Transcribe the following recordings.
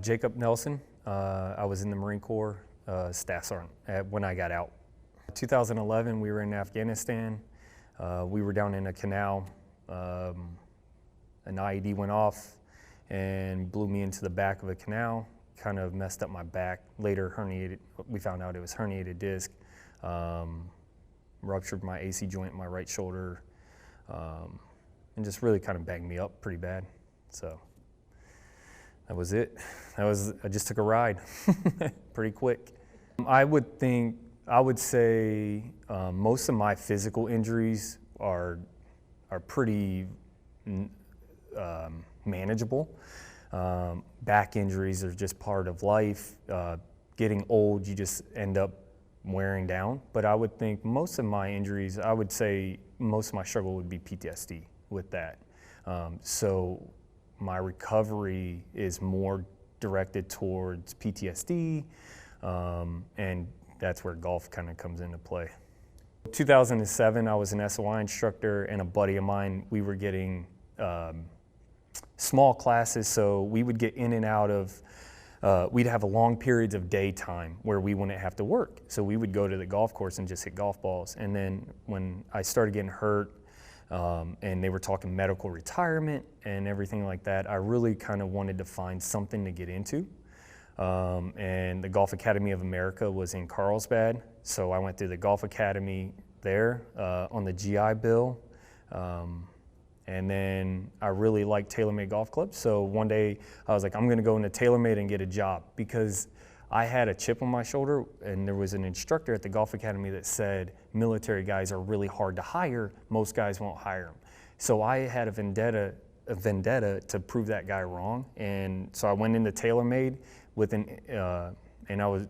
Jacob Nelson. I was in the Marine Corps Staff Sergeant when I got out. 2011, we were in Afghanistan. We were down in a canal. An IED went off and blew me into the back of a canal, kind of messed up my back. Later herniated, we found out it was herniated disc, ruptured my AC joint in my right shoulder, and just really kind of banged me up pretty bad. So that was it. I just took a ride pretty quick. I would say most of my physical injuries are pretty manageable. Back injuries are just part of life. Getting old, you just end up wearing down. But I would think most of my injuries, I would say most of my struggle would be PTSD with that. So my recovery is more directed towards PTSD, and that's where golf kind of comes into play. 2007, I was an SOI instructor, and a buddy of mine, we were getting small classes, so we would get in and out of, we'd have long periods of daytime where we wouldn't have to work. So we would go to the golf course and just hit golf balls. And then when I started getting hurt, and they were talking medical retirement and everything like that, I really kind of wanted to find something to get into. And the Golf Academy of America was in Carlsbad, so I went through the Golf Academy there on the GI Bill. And then I really liked TaylorMade golf clubs, so one day I was like, I'm gonna go into TaylorMade and get a job, because I had a chip on my shoulder, and there was an instructor at the Golf Academy that said military guys are really hard to hire, most guys won't hire them. So I had a vendetta to prove that guy wrong, and so I went into TaylorMade with and I was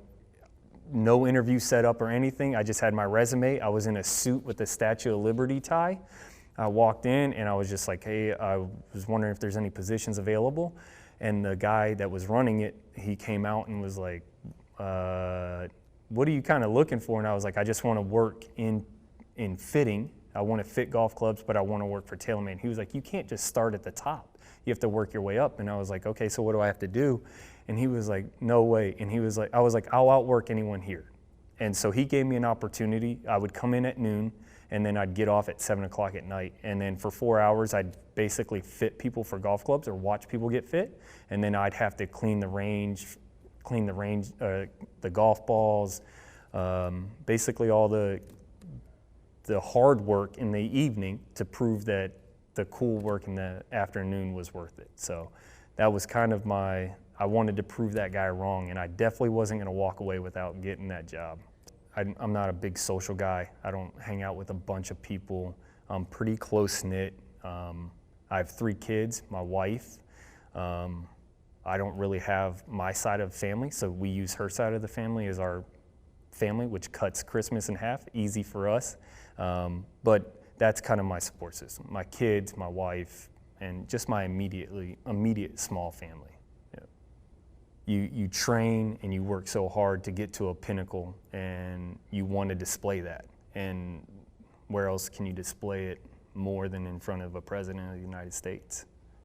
no interview set up or anything. I just had my resume. I was in a suit with a Statue of Liberty tie. I walked in and I was just like, hey, I was wondering if there's any positions available. And the guy that was running it, he came out and was like, what are you kind of looking for? And I was like, I just want to work in fitting. I want to fit golf clubs, but I want to work for TaylorMade. He was like, you can't just start at the top. You have to work your way up. And I was like, okay, so what do I have to do? And he was like, no way. And I was like, I'll outwork anyone here. And so he gave me an opportunity. I would come in at noon, and then I'd get off at 7 o'clock at night. And then for 4 hours, I'd basically fit people for golf clubs or watch people get fit. And then I'd have to clean the range, the golf balls, basically all the hard work in the evening to prove that the cool work in the afternoon was worth it. So that was kind of I wanted to prove that guy wrong, and I definitely wasn't gonna walk away without getting that job. I'm not a big social guy. I don't hang out with a bunch of people. I'm pretty close-knit. I have 3 kids, my wife. I don't really have my side of the family, so we use her side of the family as our family, which cuts Christmas in half, easy for us. But that's kind of my support system. My kids, my wife, and just my immediate small family. You train and you work so hard to get to a pinnacle, and you want to display that. And where else can you display it more than in front of a president of the United States?